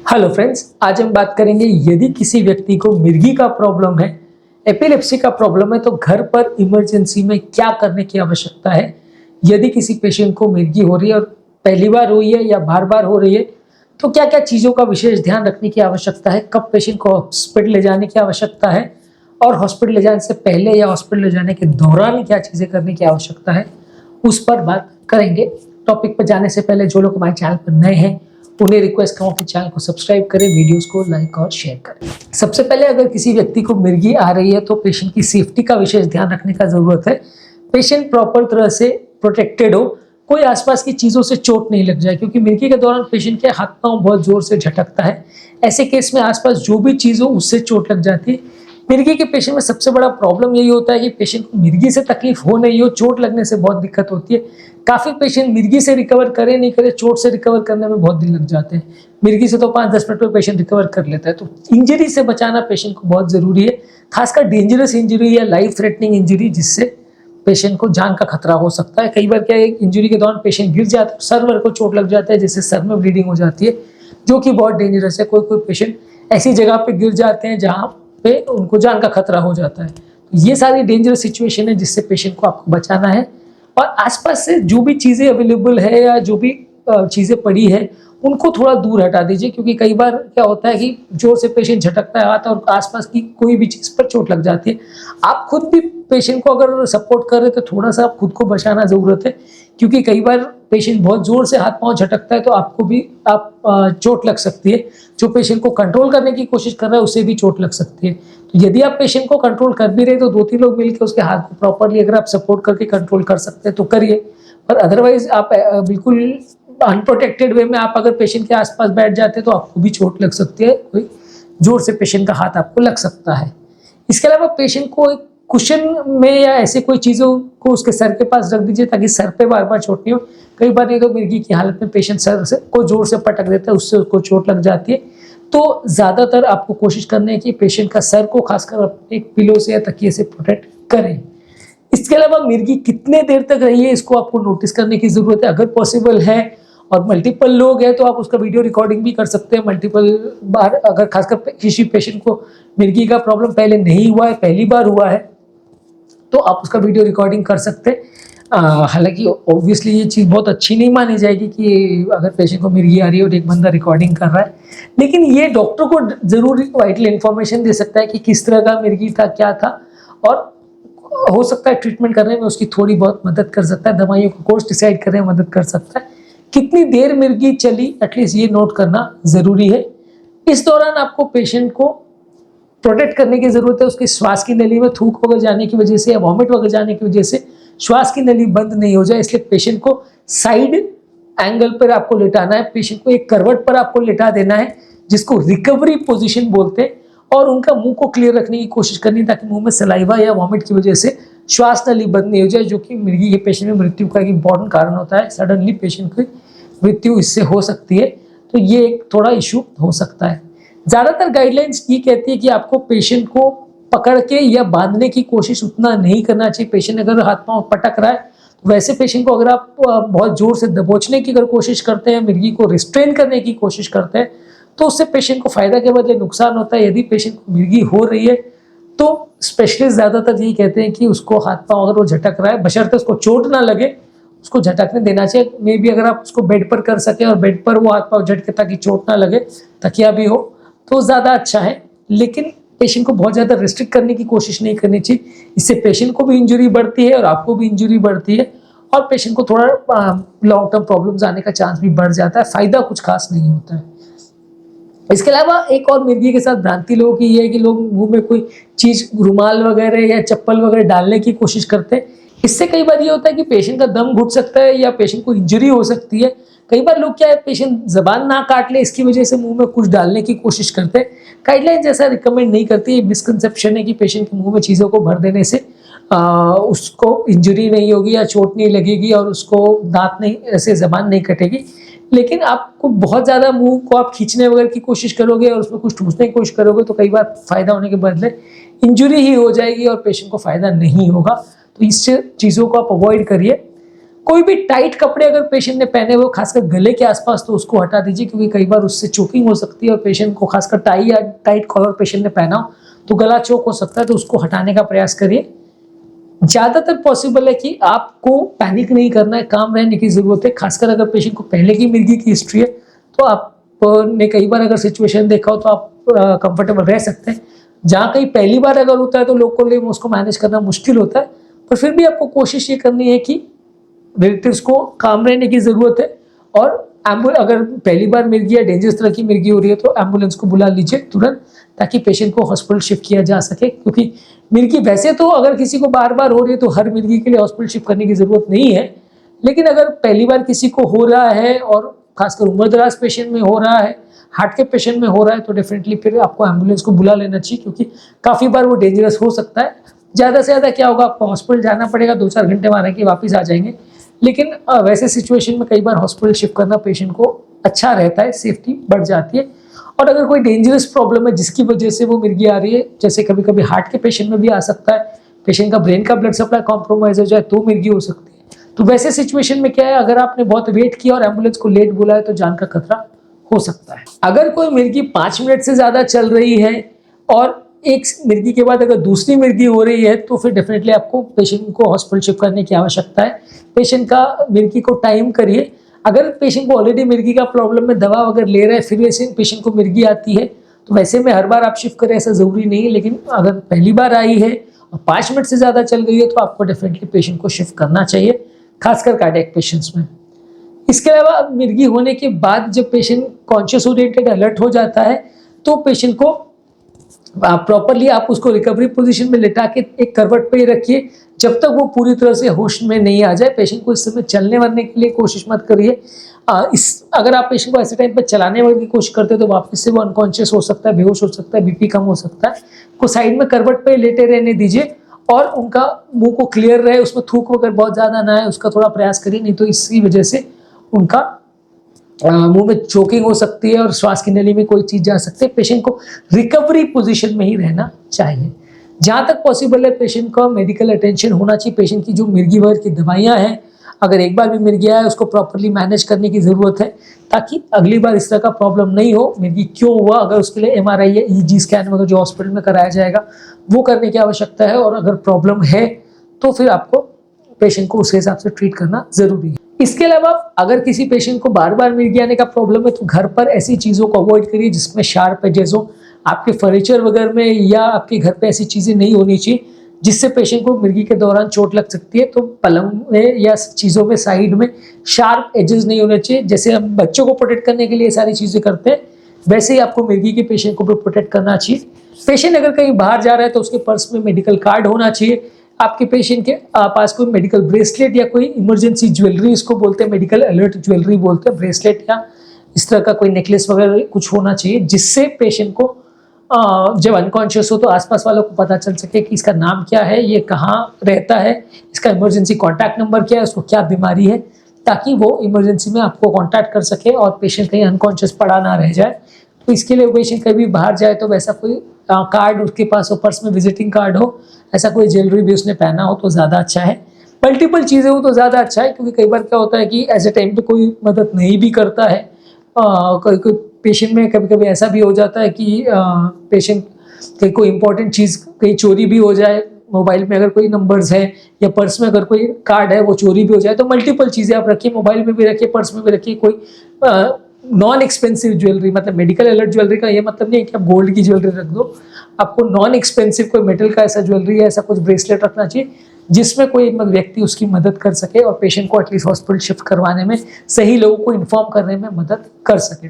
Hello friends, आज हम बात करेंगे यदि किसी व्यक्ति को मिर्गी का प्रॉब्लम है, एपिलेप्सी का प्रॉब्लम है तो घर पर इमरजेंसी में क्या करने की आवश्यकता है। यदि किसी पेशेंट को मिर्गी हो रही है और पहली बार हुई है या बार-बार हो रही है तो क्या-क्या चीज़ों का विशेष ध्यान रखने की आवश्यकता है, कब पेशेंट को हॉस्पिटल ले जाने की आवश्यकता है और हॉस्पिटल ले जाने से पहले या हॉस्पिटल ले जाने के दौरान क्या चीज़ें करने की आवश्यकता है, उस पर बात करेंगे। टॉपिक पर जाने से पहले जो लोग हमारे चैनल पर नए हैं उन्हें रिक्वेस्ट करूँ कि चैनल को सब्सक्राइब करें, वीडियोस को लाइक और शेयर करें। सबसे पहले अगर किसी व्यक्ति को मिर्गी आ रही है तो पेशेंट की सेफ्टी का विशेष ध्यान रखने का जरूरत है। पेशेंट प्रॉपर तरह से प्रोटेक्टेड हो, कोई आसपास की चीज़ों से चोट नहीं लग जाए, क्योंकि मिर्गी के दौरान पेशेंट के हाथ पांव बहुत जोर से झटकता है। ऐसे केस में आसपास जो भी चीज़ हो उससे चोट लग जाती है। मिर्गी के पेशेंट में सबसे बड़ा प्रॉब्लम यही होता है कि पेशेंट को मिर्गी से तकलीफ हो नहीं हो, चोट लगने से बहुत दिक्कत होती है। काफ़ी पेशेंट मिर्गी से रिकवर करे नहीं करे, चोट से रिकवर करने में बहुत दिन लग जाते हैं। मिर्गी से तो 5-10 मिनट में पेशेंट रिकवर कर लेता है। तो इंजरी से बचाना पेशेंट को बहुत ज़रूरी है, खासकर डेंजरस इंजरी या लाइफ थ्रेटनिंग इंजरी जिससे पेशेंट को जान का खतरा हो सकता है। कई बार क्या है, इंजरी के दौरान पेशेंट गिर जाता है, सर वर को चोट लग जाता है जिससे सर में ब्लीडिंग हो जाती है, जो कि बहुत डेंजरस है। कोई कोई पेशेंट ऐसी जगह पे गिर जाते हैं जहाँ पे उनको जान का खतरा हो जाता है। तो ये सारी डेंजरस सिचुएशन है जिससे पेशेंट को आपको बचाना है। और आसपास से जो भी चीज़ें अवेलेबल है या जो भी चीज़ें पड़ी है उनको थोड़ा दूर हटा दीजिए, क्योंकि कई बार क्या होता है कि जोर से पेशेंट झटकता है हाथ और आसपास की कोई भी चीज़ पर चोट लग जाती है। आप खुद भी पेशेंट को अगर सपोर्ट कर रहे हैं तो थोड़ा सा आप खुद को बचाना ज़रूरत है, क्योंकि कई बार पेशेंट बहुत ज़ोर से हाथ पाँव झटकता है तो आपको भी चोट लग सकती है। जो पेशेंट को कंट्रोल करने की कोशिश कर रहा है उसे भी चोट लग सकती है। तो यदि आप पेशेंट को कंट्रोल कर भी रहे तो 2-3 लोग मिलकर उसके हाथ को प्रॉपरली अगर आप सपोर्ट करके कंट्रोल कर सकते हैं तो करिए, पर अदरवाइज आप बिल्कुल अनप्रोटेक्टेड वे में आप अगर पेशेंट के आसपास बैठ जाते हैं तो आपको भी चोट लग सकती है, कोई जोर से पेशेंट का हाथ आपको लग सकता है। इसके अलावा पेशेंट को एक कुशन में या ऐसे कोई चीज़ों को उसके सर के पास रख दीजिए ताकि सर पे बार बार चोट नहीं हो। कई बार नहीं तो मिर्गी की हालत में पेशेंट सर से को जोर से पटक देता है, उससे उसको चोट लग जाती है। तो ज़्यादातर आपको कोशिश करनी है कि पेशेंट का सर को खासकर अपने एक पिलो से या तकिए से प्रोटेक्ट करें। इसके अलावा मिर्गी कितने देर तक रही है इसको आपको नोटिस करने की ज़रूरत है। अगर पॉसिबल है और मल्टीपल लोग हैं तो आप उसका वीडियो रिकॉर्डिंग भी कर सकते हैं मल्टीपल बार। अगर खासकर किसी पेशेंट को मिर्गी का प्रॉब्लम पहले नहीं हुआ है, पहली बार हुआ है, तो आप उसका वीडियो रिकॉर्डिंग कर सकते हैं। हालांकि ऑब्वियसली ये चीज़ बहुत अच्छी नहीं मानी जाएगी कि अगर पेशेंट को मिर्गी आ रही है और एक बंदा रिकॉर्डिंग कर रहा है, लेकिन ये डॉक्टर को ज़रूर वाइटल इन्फॉर्मेशन दे सकता है कि किस तरह का मिर्गी था, क्या था, और हो सकता है ट्रीटमेंट करने में उसकी थोड़ी बहुत मदद कर सकता है, दवाइयों का कोर्स डिसाइड करने में मदद कर सकता है। कितनी देर मिर्गी चली एटलीस्ट ये नोट करना ज़रूरी है। इस दौरान आपको पेशेंट को प्रोटेक्ट करने की ज़रूरत है। उसकी श्वास की नली में थूक वगैरह जाने की वजह से या वॉमिट वगैरह जाने की वजह से श्वास की नली बंद नहीं हो जाए, इसलिए पेशेंट को साइड एंगल पर आपको लेटाना है। पेशेंट को एक करवट पर आपको लेटा देना है जिसको रिकवरी पोजीशन बोलते हैं, और उनका मुंह को क्लियर रखने की कोशिश करनी ताकि मुंह में सलाइवा या वॉमिट की वजह से श्वास नली बंद नहीं हो जाए, जो कि मिर्गी के पेशेंट में मृत्यु का एक इंपॉर्टेंट कारण होता है। सडनली पेशेंट की मृत्यु इससे हो सकती है, तो ये एक थोड़ा इशू हो सकता है। ज़्यादातर गाइडलाइंस ये कहती है कि आपको पेशेंट को पकड़ के या बांधने की कोशिश उतना नहीं करना चाहिए। पेशेंट अगर हाथ पांव पटक रहा है तो वैसे पेशेंट को अगर आप बहुत जोर से दबोचने की अगर कोशिश करते हैं, मिर्गी को रिस्ट्रेन करने की कोशिश करते हैं, तो उससे पेशेंट को फायदा के बदले नुकसान होता है। यदि पेशेंट को मिर्गी हो रही है तो स्पेशलिस्ट ज़्यादातर यही कहते हैं कि उसको हाथ पांव अगर वो झटक रहा है, बशर्ते उसको चोट ना लगे, उसको झटकने देना चाहिए। मे बी अगर आप उसको बेड पर कर सकें और बेड पर वो हाथ पांव झटके ताकि चोट ना लगे, तकिया भी हो, तो ज़्यादा अच्छा है। लेकिन पेशेंट को बहुत ज़्यादा रिस्ट्रिक्ट करने की कोशिश नहीं करनी चाहिए, इससे पेशेंट को भी इंजरी बढ़ती है और आपको भी इंजरी बढ़ती है, और पेशेंट को थोड़ा लॉन्ग टर्म प्रॉब्लम्स आने का चांस भी बढ़ जाता है। फ़ायदा कुछ खास नहीं होता है। इसके अलावा एक और मिर्गी के साथ भ्रांति लोगों की ये है कि लोग मुंह में कोई चीज़, रुमाल वगैरह या चप्पल वगैरह डालने की कोशिश करते हैं। इससे कई बार ये होता है कि पेशेंट का दम घुट सकता है या पेशेंट को इंजरी हो सकती है। कई बार लोग क्या है, पेशेंट जबान ना काट ले इसकी वजह से मुंह में कुछ डालने की कोशिश करते हैं। गाइडलाइन जैसा रिकमेंड नहीं करती। ये मिसकंसेप्शन है कि पेशेंट के मुंह में चीज़ों को भर देने से उसको इंजरी नहीं होगी या चोट नहीं लगेगी और उसको दांत नहीं, ऐसे जबान नहीं कटेगी। लेकिन आपको बहुत ज़्यादा मुंह को आप खींचने वगैरह की कोशिश करोगे और उसमें कुछ ठूसने की कोशिश करोगे तो कई बार फ़ायदा होने के बदले इंजरी ही हो जाएगी और पेशेंट को फ़ायदा नहीं होगा। तो इससे चीज़ों को आप अवॉइड करिए। कोई भी टाइट कपड़े अगर पेशेंट ने पहने हुए, खासकर गले के आसपास, तो उसको हटा दीजिए, क्योंकि कई बार उससे चोकिंग हो सकती है और पेशेंट को, खासकर टाई या टाइट कॉलर पेशेंट ने पहना हो तो गला चोक हो सकता है, तो उसको हटाने का प्रयास करिए। ज्यादातर पॉसिबल है कि आपको पैनिक नहीं करना है, काम रहने की जरूरत है। खासकर अगर पेशेंट को पहले की मिर्गी की हिस्ट्री है तो आपने कई बार अगर सिचुएशन देखा हो तो आप कंफर्टेबल रह सकते हैं। जहाँ कहीं पहली बार अगर होता है तो लोग को लिए उसको मैनेज करना मुश्किल होता है, पर फिर भी आपको कोशिश ये करनी है कि रिलेटिव्स को काम रहने की जरूरत है। और अगर पहली बार मिर्गी या डेंजरस तरह की मिर्गी हो रही है तो एम्बुलेंस को बुला लीजिए तुरंत, ताकि पेशेंट को हॉस्पिटल शिफ्ट किया जा सके। क्योंकि मिर्गी वैसे तो अगर किसी को बार बार हो रही है तो हर मिर्गी के लिए हॉस्पिटल शिफ्ट करने की जरूरत नहीं है, लेकिन अगर पहली बार किसी को हो रहा है और खासकर उम्रदराज पेशेंट में हो रहा है, हार्ट के पेशेंट में हो रहा है, तो डेफिनेटली फिर आपको एम्बुलेंस को बुला लेना चाहिए, क्योंकि काफ़ी बार वो डेंजरस हो सकता है। ज़्यादा से ज़्यादा क्या होगा, आपको हॉस्पिटल जाना पड़ेगा, 2-4 घंटे मारने के वापस आ जाएंगे। लेकिन वैसे सिचुएशन में कई बार हॉस्पिटल शिफ्ट करना पेशेंट को अच्छा रहता है, सेफ्टी बढ़ जाती है। और अगर कोई डेंजरस प्रॉब्लम है जिसकी वजह से वो मिर्गी आ रही है, जैसे कभी कभी हार्ट के पेशेंट में भी आ सकता है, पेशेंट का ब्रेन का ब्लड सप्लाई कॉम्प्रोमाइज हो जाए तो मिर्गी हो सकती है। तो वैसे सिचुएशन में क्या है, अगर आपने बहुत वेट किया और एम्बुलेंस को लेट बुलाया तो जान का खतरा हो सकता है। अगर कोई मिर्गी 5 मिनट से ज्यादा चल रही है और एक मिर्गी के बाद अगर दूसरी मिर्गी हो रही है तो फिर डेफिनेटली आपको पेशेंट को हॉस्पिटल शिफ्ट करने की आवश्यकता है। पेशेंट का मिर्गी को टाइम करिए। अगर पेशेंट को ऑलरेडी मिर्गी का प्रॉब्लम है, दवा अगर ले रहे हैं, फिर वैसे पेशेंट को मिर्गी आती है तो वैसे में हर बार आप शिफ्ट करें ऐसा जरूरी नहीं है, लेकिन अगर पहली बार आई है और 5 मिनट से ज्यादा चल गई है तो आपको डेफिनेटली पेशेंट को शिफ्ट करना चाहिए, खासकर कार्डियक पेशेंट्स में। इसके अलावा मिर्गी होने के बाद जब पेशेंट कॉन्शियस ओरिएंटेड अलर्ट हो जाता है तो पेशेंट को प्रॉपरली आप उसको रिकवरी पोजीशन में लेटा के एक करवट पे ही रखिए जब तक वो पूरी तरह से होश में नहीं आ जाए। पेशेंट को इस समय चलने वलने के लिए कोशिश मत करिए। अगर आप पेशेंट को ऐसे टाइम पर चलाने वाली की कोशिश करते हो तो वापस से वो अनकॉन्शियस हो सकता है, बेहोश हो सकता है, बीपी कम हो सकता है। को साइड में करवट पे लेटे रहने दीजिए और उनका मुंह को क्लियर रहे, उसमें थूक वगैरह बहुत ज्यादा ना है उसका थोड़ा प्रयास करिए, नहीं तो इसी वजह से उनका मुंह में चोकिंग हो सकती है और श्वास की नली में कोई चीज जा सकती है। पेशेंट को रिकवरी पोजीशन में ही रहना चाहिए। जहां तक पॉसिबल है पेशेंट का मेडिकल अटेंशन होना चाहिए। पेशेंट की जो मिर्गी वगैरह की दवाइयां हैं, अगर एक बार भी मिर्गी आया है उसको प्रॉपरली मैनेज करने की जरूरत है ताकि अगली बार इस तरह का प्रॉब्लम नहीं हो। मिर्गी क्यों हुआ, अगर उसके लिए MRI या EG स्कैन वगैरह जो हॉस्पिटल में कराया जाएगा वो करने की आवश्यकता है, और अगर प्रॉब्लम है तो फिर आपको पेशेंट को उस हिसाब से ट्रीट करना जरूरी है। इसके अलावा अगर किसी पेशेंट को बार बार मिर्गी आने का प्रॉब्लम है तो घर पर ऐसी चीज़ों को अवॉइड करिए जिसमें शार्प एजेस हो। आपके फर्नीचर वगैरह में या आपके घर पे ऐसी चीज़ें नहीं होनी चाहिए जिससे पेशेंट को मिर्गी के दौरान चोट लग सकती है। तो पलंग में या चीज़ों में साइड में शार्प एजेस नहीं होने चाहिए। जैसे हम बच्चों को प्रोटेक्ट करने के लिए सारी चीज़ें करते हैं, वैसे ही आपको मिर्गी के पेशेंट को भी प्रोटेक्ट करना चाहिए। पेशेंट अगर कहीं बाहर जा रहा है तो उसके पर्स में मेडिकल कार्ड होना चाहिए। आपके पेशेंट के पास कोई मेडिकल ब्रेसलेट या कोई इमरजेंसी ज्वेलरी, इसको बोलते हैं मेडिकल अलर्ट ज्वेलरी बोलते हैं, ब्रेसलेट या इस तरह का कोई नेकलेस वगैरह कुछ होना चाहिए जिससे पेशेंट को जब अनकॉन्शियस हो तो आसपास वालों को पता चल सके कि इसका नाम क्या है, ये कहाँ रहता है, इसका इमरजेंसी कॉन्टैक्ट नंबर क्या है, उसको क्या बीमारी है, ताकि वो इमरजेंसी में आपको कॉन्टैक्ट कर सके और पेशेंट कहीं अनकॉन्शियस पड़ा ना रह जाए। तो इसके लिए पेशेंट कभी बाहर जाए तो वैसा कोई कार्ड उसके पास हो, पर्स में विजिटिंग कार्ड हो, ऐसा कोई ज्वेलरी भी उसने पहना हो तो ज़्यादा अच्छा है। मल्टीपल चीज़ें हो तो ज़्यादा अच्छा है, क्योंकि कई बार क्या होता है कि ऐसे टाइम पे कोई मदद नहीं भी करता है। कोई पेशेंट में कभी कभी ऐसा भी हो जाता है कि पेशेंट की कोई इंपॉर्टेंट चीज़ कहीं चोरी भी हो जाए, मोबाइल में अगर कोई नंबर्स है या पर्स में अगर कोई कार्ड है वो चोरी भी हो जाए। तो मल्टीपल चीज़ें आप रखिए, मोबाइल में भी रखिए, पर्स में भी रखिए। कोई नॉन एक्सपेंसिव ज्वेलरी, मतलब मेडिकल अलर्ट ज्वेलरी का ये मतलब नहीं है कि आप गोल्ड की ज्वेलरी रख दो। आपको नॉन एक्सपेंसिव कोई मेटल का ऐसा ज्वेलरी है, ऐसा कुछ ब्रेसलेट रखना चाहिए जिसमें कोई व्यक्ति उसकी मदद कर सके और पेशेंट को एटलीस्ट हॉस्पिटल शिफ्ट करवाने में, सही लोगों को इन्फॉर्म करने में मदद कर सके।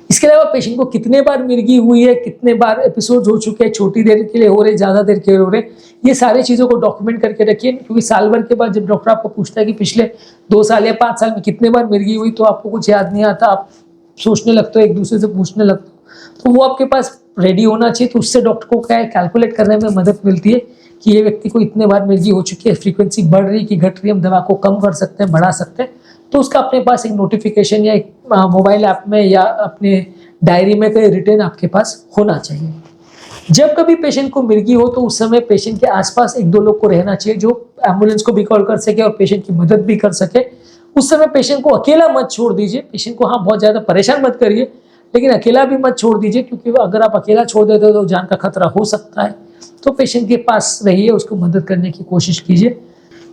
इसके अलावा पेशेंट को कितने बार मिर्गी हुई है, कितने बार एपिसोड हो चुके हैं, छोटी देर के लिए हो रहे, ज़्यादा देर के लिए हो रहे, ये सारी चीज़ों को डॉक्यूमेंट करके रखिए। क्योंकि साल भर के बाद जब डॉक्टर आपको पूछता है कि पिछले 2 साल या 5 साल में कितने बार मिर्गी हुई तो आपको कुछ याद नहीं आता, आप सोचने लगते हो, एक दूसरे से पूछने लगते हो, तो वो आपके पास रेडी होना चाहिए। तो उससे डॉक्टर को क्या है, कैलकुलेट करने में मदद मिलती है कि ये व्यक्ति को इतने बार मिर्गी हो चुकी है, फ्रीक्वेंसी बढ़ रही कि घट रही, हम दवा को कम कर सकते हैं, बढ़ा सकते हैं। तो उसका अपने पास एक नोटिफिकेशन या एक मोबाइल ऐप में या अपने डायरी में कहीं रिटर्न आपके पास होना चाहिए। जब कभी पेशेंट को मिर्गी हो तो उस समय पेशेंट के आसपास एक दो लोग को रहना चाहिए जो एम्बुलेंस को भी कॉल कर सके और पेशेंट की मदद भी कर सके। उस समय पेशेंट को अकेला मत छोड़ दीजिए। पेशेंट को हाँ बहुत ज़्यादा परेशान मत करिए, लेकिन अकेला भी मत छोड़ दीजिए, क्योंकि अगर आप अकेला छोड़ देते हो तो जान का खतरा हो सकता है। तो पेशेंट के पास रहिए, उसको मदद करने की कोशिश कीजिए।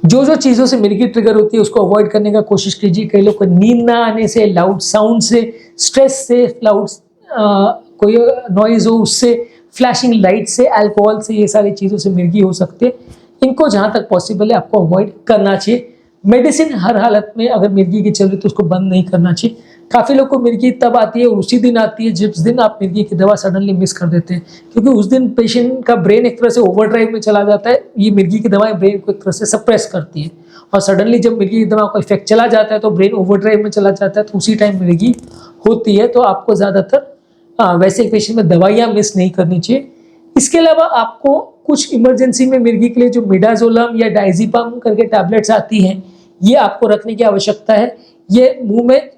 जो जो चीज़ों से मिर्गी ट्रिगर होती है उसको अवॉइड करने का कोशिश कीजिए। कई लोग को नींद ना आने से, लाउड साउंड से, स्ट्रेस से, लाउड कोई नॉइज़ हो उससे, फ्लैशिंग लाइट से, अल्कोहल से, ये सारी चीज़ों से मिर्गी हो सकती है। इनको जहाँ तक पॉसिबल है आपको अवॉइड करना चाहिए। मेडिसिन हर हालत में अगर मिर्गी की चल रही तो उसको बंद नहीं करना चाहिए। काफ़ी लोग को मिर्गी तब आती है और उसी दिन आती है जिस दिन आप मिर्गी की दवा सडनली मिस कर देते हैं, क्योंकि उस दिन पेशेंट का ब्रेन एक तरह से ओवरड्राइव में चला जाता है। ये मिर्गी की दवाएं ब्रेन को एक तरह से सप्रेस करती है, और सडनली जब मिर्गी की दवा का इफेक्ट चला जाता है तो ब्रेन ओवरड्राइव में चला जाता है, तो उसी टाइम मिर्गी होती है। तो आपको ज़्यादातर वैसे पेशेंट में दवाइयाँ मिस नहीं करनी चाहिए। इसके अलावा आपको कुछ इमरजेंसी में मिर्गी के लिए जो मिडाजोलम या डायज़ीपम करके टैबलेट्स आती हैं, ये आपको रखने की आवश्यकता है। ये मुंह में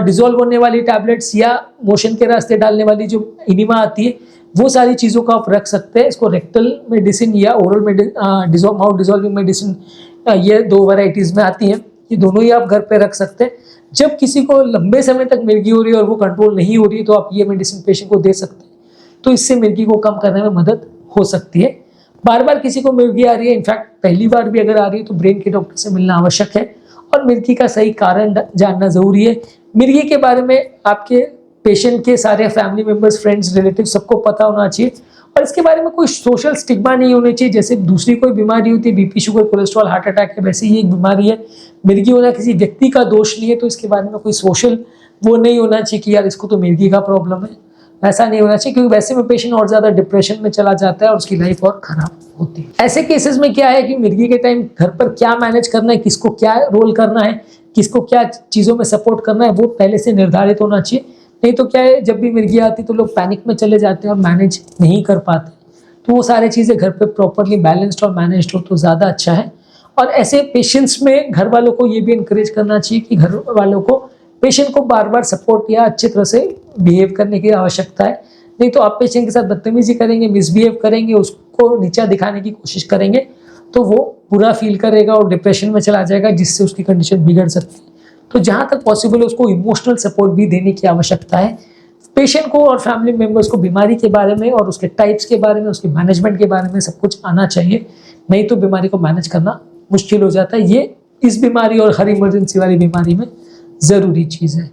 डिजोल्व होने वाली टैबलेट्स या मोशन के रास्ते डालने वाली जो इनिमा आती है, वो सारी चीज़ों को आप रख सकते हैं। इसको रेक्टल मेडिसिन या ओरल माउथ डिजोल्विंग मेडिसिन, ये दो वैरायटीज़ में आती हैं। ये दोनों ही आप घर पे रख सकते हैं। जब किसी को लंबे समय तक मिर्गी हो रही है और वो कंट्रोल नहीं हो रही है तो आप ये मेडिसिन पेशेंट को दे सकते हैं। तो इससे मिर्गी को कम करने में मदद हो सकती है। बार बार किसी को मिर्गी आ रही है, इनफैक्ट पहली बार भी अगर आ रही है तो ब्रेन के डॉक्टर से मिलना आवश्यक है और मिर्गी का सही कारण जानना ज़रूरी है। मिर्गी के बारे में आपके पेशेंट के सारे फैमिली मेम्बर्स, फ्रेंड्स, रिलेटिव सबको पता होना चाहिए, और इसके बारे में कोई सोशल स्टिग्मा नहीं होनी चाहिए। जैसे दूसरी कोई बीमारी होती है, BP, sugar, cholesterol, heart attack है, वैसे ही एक बीमारी है। मिर्गी होना किसी व्यक्ति का दोष नहीं है, तो इसके बारे में कोई सोशल वो नहीं होना चाहिए कि यार इसको तो मिर्गी का प्रॉब्लम है। ऐसा नहीं होना चाहिए, क्योंकि वैसे में पेशेंट और ज़्यादा डिप्रेशन में चला जाता है और उसकी लाइफ और ख़राब होती है। ऐसे केसेस में क्या है कि मिर्गी के टाइम घर पर क्या मैनेज करना है, किसको क्या रोल करना है, किसको क्या चीज़ों में सपोर्ट करना है, वो पहले से निर्धारित होना चाहिए। नहीं तो क्या है, जब भी मिर्गी आती तो लोग पैनिक में चले जाते हैं और मैनेज नहीं कर पाते। तो वो सारी चीज़ें घर पे प्रॉपरली बैलेंस्ड और मैनेज्ड हो तो ज़्यादा अच्छा है। और ऐसे पेशेंट्स में घर वालों को ये भी इंकरेज करना चाहिए कि घर वालों को पेशेंट को बार बार सपोर्ट या अच्छी तरह से बिहेव करने की आवश्यकता है। नहीं तो आप पेशेंट के साथ बदतमीजी करेंगे, मिसबिहेव करेंगे, उसको नीचा दिखाने की कोशिश करेंगे, तो वो बुरा फील करेगा और डिप्रेशन में चला जाएगा, जिससे उसकी कंडीशन बिगड़ सकती है। तो जहाँ तक पॉसिबल है उसको इमोशनल सपोर्ट भी देने की आवश्यकता है। पेशेंट को और फैमिली मेम्बर्स को बीमारी के बारे में और उसके टाइप्स के बारे में, उसके मैनेजमेंट के बारे में सब कुछ आना चाहिए, नहीं तो बीमारी को मैनेज करना मुश्किल हो जाता है। ये इस बीमारी और हर इमरजेंसी वाली बीमारी में ज़रूरी चीज़ है।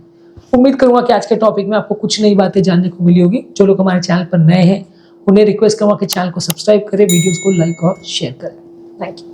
उम्मीद करूँगा कि आज के टॉपिक में आपको कुछ नई बातें जानने को मिली होगी। जो लोग हमारे चैनल पर नए हैं उन्हें रिक्वेस्ट करूँगा कि चैनल को सब्सक्राइब करें, वीडियोज़ को लाइक और शेयर करें। Thank you.